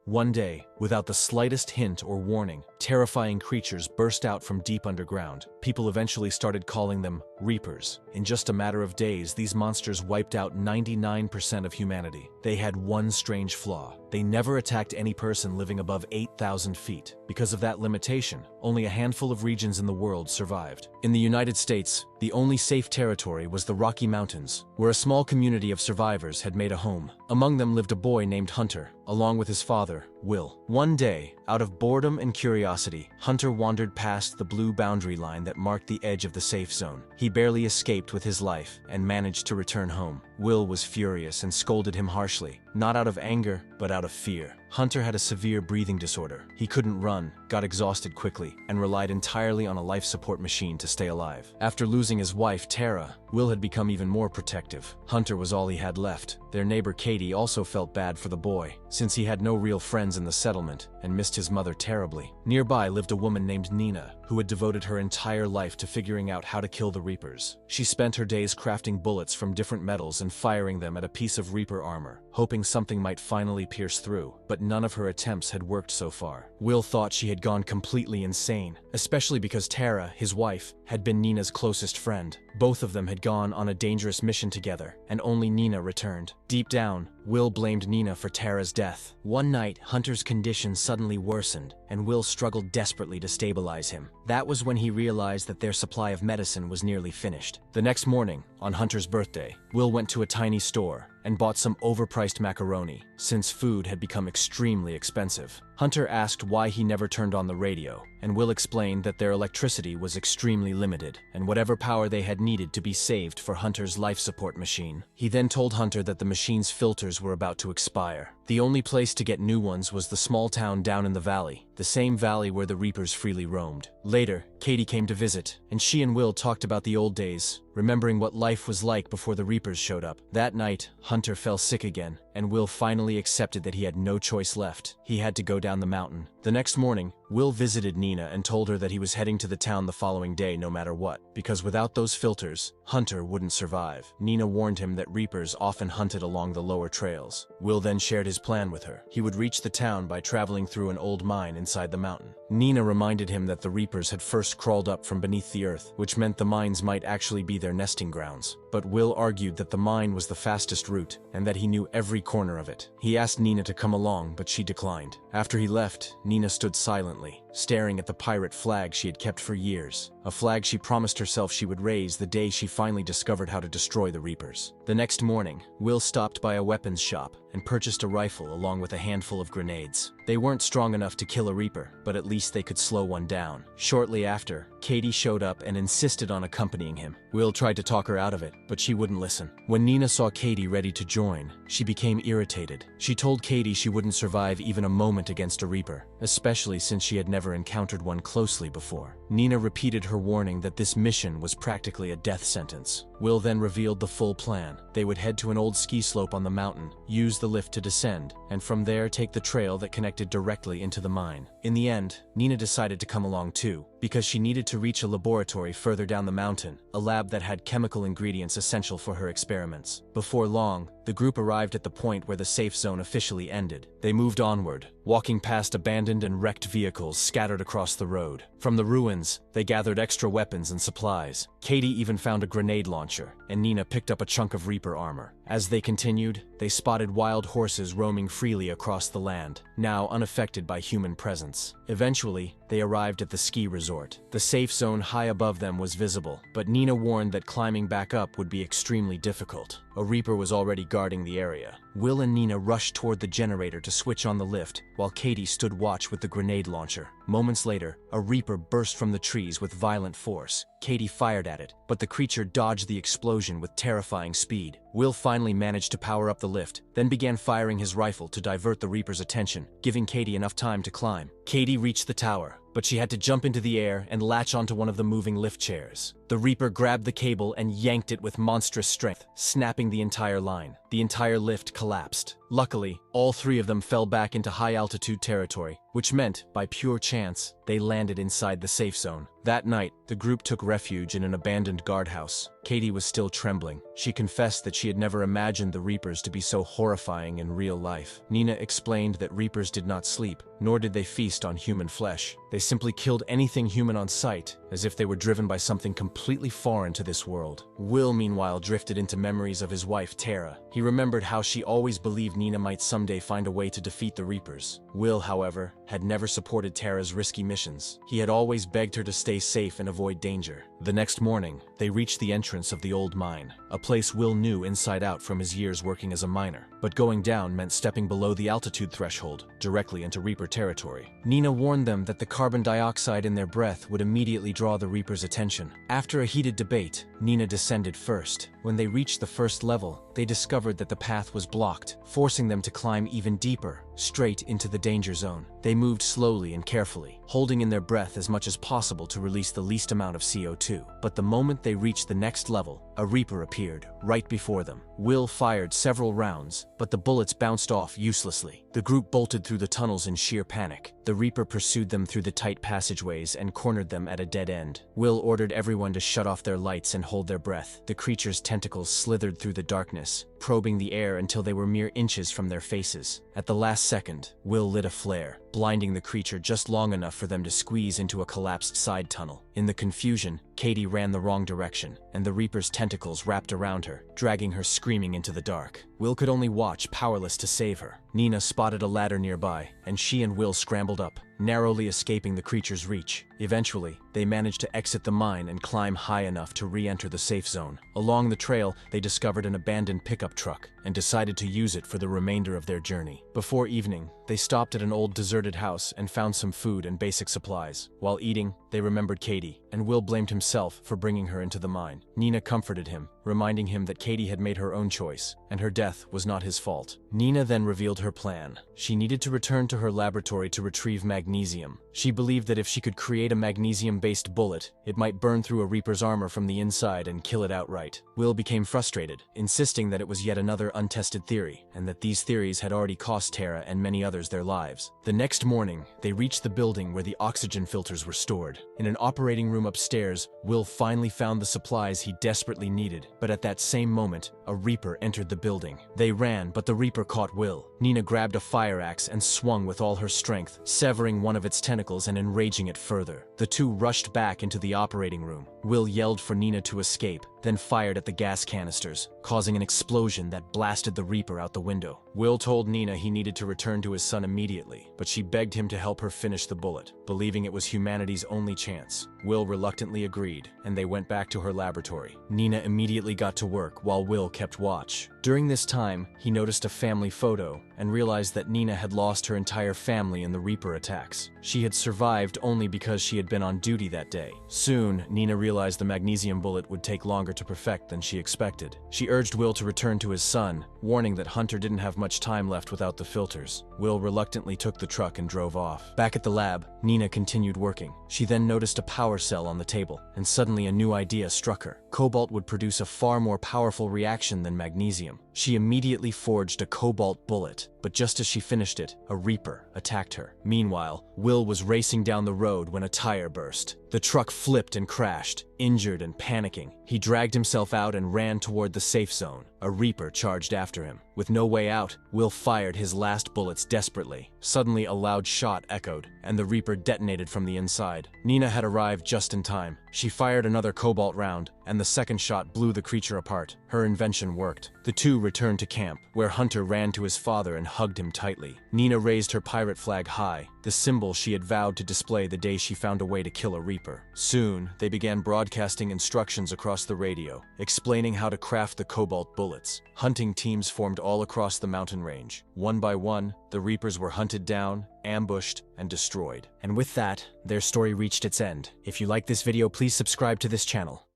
One day, without the slightest hint or warning, terrifying creatures burst out from deep underground. People eventually started calling them Reapers. In just a matter of days, these monsters wiped out 99% of humanity. They had one strange flaw. They never attacked any person living above 8,000 feet. Because of that limitation, only a handful of regions in the world survived. In the United States, the only safe territory was the Rocky Mountains, where a small community of survivors had made a home. Among them lived a boy named Hunter, along with his father, Will. One day, out of boredom and curiosity, Hunter wandered past the blue boundary line that marked the edge of the safe zone. He barely escaped with his life and managed to return home. Will was furious and scolded him harshly, not out of anger, but out of fear. Hunter had a severe breathing disorder. He couldn't run, got exhausted quickly, and relied entirely on a life support machine to stay alive. After losing his wife, Tara, Will had become even more protective. Hunter was all he had left. Their neighbor Katie also felt bad for the boy, since he had no real friends in the settlement and missed his mother terribly. Nearby lived a woman named Nina, who had devoted her entire life to figuring out how to kill the Reapers. She spent her days crafting bullets from different metals and firing them at a piece of Reaper armor, hoping something might finally pierce through, but none of her attempts had worked so far. Will thought she had gone completely insane, especially because Tara, his wife, had been Nina's closest friend. Both of them had gone on a dangerous mission together, and only Nina returned. Deep down, Will blamed Nina for Tara's death. One night, Hunter's condition suddenly worsened, and Will struggled desperately to stabilize him. That was when he realized that their supply of medicine was nearly finished. The next morning, on Hunter's birthday, Will went to a tiny store and bought some overpriced macaroni, since food had become extremely expensive. Hunter asked why he never turned on the radio, and Will explained that their electricity was extremely limited, and whatever power they had needed to be saved for Hunter's life support machine. He then told Hunter that the machine's filters were about to expire. The only place to get new ones was the small town down in the valley, the same valley where the Reapers freely roamed. Later, Katie came to visit, and she and Will talked about the old days, remembering what life was like before the Reapers showed up. That night, Hunter fell sick again, and Will finally accepted that he had no choice left. He had to go down the mountain. The next morning, Will visited Nina and told her that he was heading to the town the following day no matter what, because without those filters, Hunter wouldn't survive. Nina warned him that Reapers often hunted along the lower trails. Will then shared his plan with her. He would reach the town by traveling through an old mine inside the mountain. Nina reminded him that the Reapers had first crawled up from beneath the earth, which meant the mines might actually be their nesting grounds. But Will argued that the mine was the fastest route, and that he knew every corner of it. He asked Nina to come along, but she declined. After he left, Nina stood silently, staring at the pirate flag she had kept for years, a flag she promised herself she would raise the day she finally discovered how to destroy the Reapers. The next morning, Will stopped by a weapons shop and purchased a rifle along with a handful of grenades. They weren't strong enough to kill a Reaper, but at least they could slow one down. Shortly after, Katie showed up and insisted on accompanying him. Will tried to talk her out of it, but she wouldn't listen. When Nina saw Katie ready to join, she became irritated. She told Katie she wouldn't survive even a moment against a Reaper, especially since she had never encountered one closely before. Nina repeated her warning that this mission was practically a death sentence. Will then revealed the full plan. They would head to an old ski slope on the mountain, use the lift to descend, and from there take the trail that connected directly into the mine. In the end, Nina decided to come along too, because she needed to reach a laboratory further down the mountain, a lab that had chemical ingredients essential for her experiments. Before long, the group arrived at the point where the safe zone officially ended. They moved onward, walking past abandoned and wrecked vehicles scattered across the road. From the ruins, they gathered extra weapons and supplies. Katie even found a grenade launcher, and Nina picked up a chunk of Reaper armor. As they continued, they spotted wild horses roaming freely across the land, now unaffected by human presence. Eventually, they arrived at the ski resort. The safe zone high above them was visible, but Nina warned that climbing back up would be extremely difficult. A Reaper was already guarding the area. Will and Nina rushed toward the generator to switch on the lift, while Katie stood watch with the grenade launcher. Moments later, a Reaper burst from the trees with violent force. Katie fired at it, but the creature dodged the explosion with terrifying speed. Will finally managed to power up the lift, then began firing his rifle to divert the Reaper's attention, giving Katie enough time to climb. Katie reached the tower, but she had to jump into the air and latch onto one of the moving lift chairs. The Reaper grabbed the cable and yanked it with monstrous strength, snapping the entire line. The entire lift collapsed. Luckily, all three of them fell back into high-altitude territory, which meant, by pure chance, they landed inside the safe zone. That night, the group took refuge in an abandoned guardhouse. Katie was still trembling. She confessed that she had never imagined the Reapers to be so horrifying in real life. Nina explained that Reapers did not sleep, nor did they feast on human flesh. They simply killed anything human on sight, as if they were driven by something completely foreign to this world. Will, meanwhile, drifted into memories of his wife, Tara. He remembered how she always believed Nina might someday find a way to defeat the Reapers. Will, however, had never supported Tara's risky missions. He had always begged her to stay safe and avoid danger. The next morning, they reached the entrance of the old mine, a place Will knew inside out from his years working as a miner. But going down meant stepping below the altitude threshold, directly into Reaper territory. Nina warned them that the carbon dioxide in their breath would immediately draw the Reapers' attention. After a heated debate, Nina descended first. When they reached the first level, they discovered that the path was blocked, forcing them to climb even deeper, straight into the danger zone. They moved slowly and carefully, holding in their breath as much as possible to release the least amount of CO2. But the moment they reached the next level, a Reaper appeared, right before them. Will fired several rounds, but the bullets bounced off uselessly. The group bolted through the tunnels in sheer panic. The Reaper pursued them through the tight passageways and cornered them at a dead end. Will ordered everyone to shut off their lights and hold their breath. The creature's tentacles slithered through the darkness, probing the air until they were mere inches from their faces. At the last second, Will lit a flare, blinding the creature just long enough for them to squeeze into a collapsed side tunnel. In the confusion, Katie ran the wrong direction, and the Reaper's tentacles wrapped around her, dragging her screaming into the dark. Will could only watch, powerless to save her. Nina spotted a ladder nearby, and she and Will scrambled up, narrowly escaping the creature's reach. Eventually, they managed to exit the mine and climb high enough to re-enter the safe zone. Along the trail, they discovered an abandoned pickup truck and decided to use it for the remainder of their journey. Before evening, they stopped at an old deserted house and found some food and basic supplies. While eating, they remembered Katie, and Will blamed himself for bringing her into the mine. Nina comforted him, reminding him that Katie had made her own choice, and her death was not his fault. Nina then revealed her plan. She needed to return to her laboratory to retrieve magnesium. She believed that if she could create a magnesium-based bullet, it might burn through a Reaper's armor from the inside and kill it outright. Will became frustrated, insisting that it was yet another untested theory, and that these theories had already cost Tara and many others their lives. The next morning, they reached the building where the oxygen filters were stored. In an operating room upstairs, Will finally found the supplies he desperately needed. But at that same moment, a Reaper entered the building. They ran, but the Reaper caught Will. Nina grabbed a fire axe and swung with all her strength, severing one of its tentacles and enraging it further. The two rushed back into the operating room. Will yelled for Nina to escape, then fired at the gas canisters, causing an explosion that blasted the Reaper out the window. Will told Nina he needed to return to his son immediately, but she begged him to help her finish the bullet, believing it was humanity's only chance. Will reluctantly agreed, and they went back to her laboratory. Nina immediately got to work while Will kept watch. During this time, he noticed a family photo and realized that Nina had lost her entire family in the Reaper attacks. She had survived only because she had been on duty that day. Soon, Nina realized the magnesium bullet would take longer to perfect than she expected. She urged Will to return to his son, warning that Hunter didn't have much time left without the filters. Will reluctantly took the truck and drove off. Back at the lab, Nina continued working. She then noticed a power cell on the table, and suddenly a new idea struck her. Cobalt would produce a far more powerful reaction than magnesium. She immediately forged a cobalt bullet, but just as she finished it, a Reaper attacked her. Meanwhile, Will was racing down the road when a tire burst. The truck flipped and crashed. Injured and panicking, he dragged himself out and ran toward the safe zone. A Reaper charged after him. With no way out, Will fired his last bullets desperately. Suddenly, a loud shot echoed, and the Reaper detonated from the inside. Nina had arrived just in time. She fired another cobalt round, and the second shot blew the creature apart. Her invention worked. The two returned to camp, where Hunter ran to his father and hugged him tightly. Nina raised her pirate flag high, the symbol she had vowed to display the day she found a way to kill a Reaper. Soon, they began broadcasting instructions across the radio, explaining how to craft the cobalt bullets. Hunting teams formed all across the mountain range. One by one, the Reapers were hunted down, ambushed, and destroyed. And with that, their story reached its end. If you like this video, please subscribe to this channel.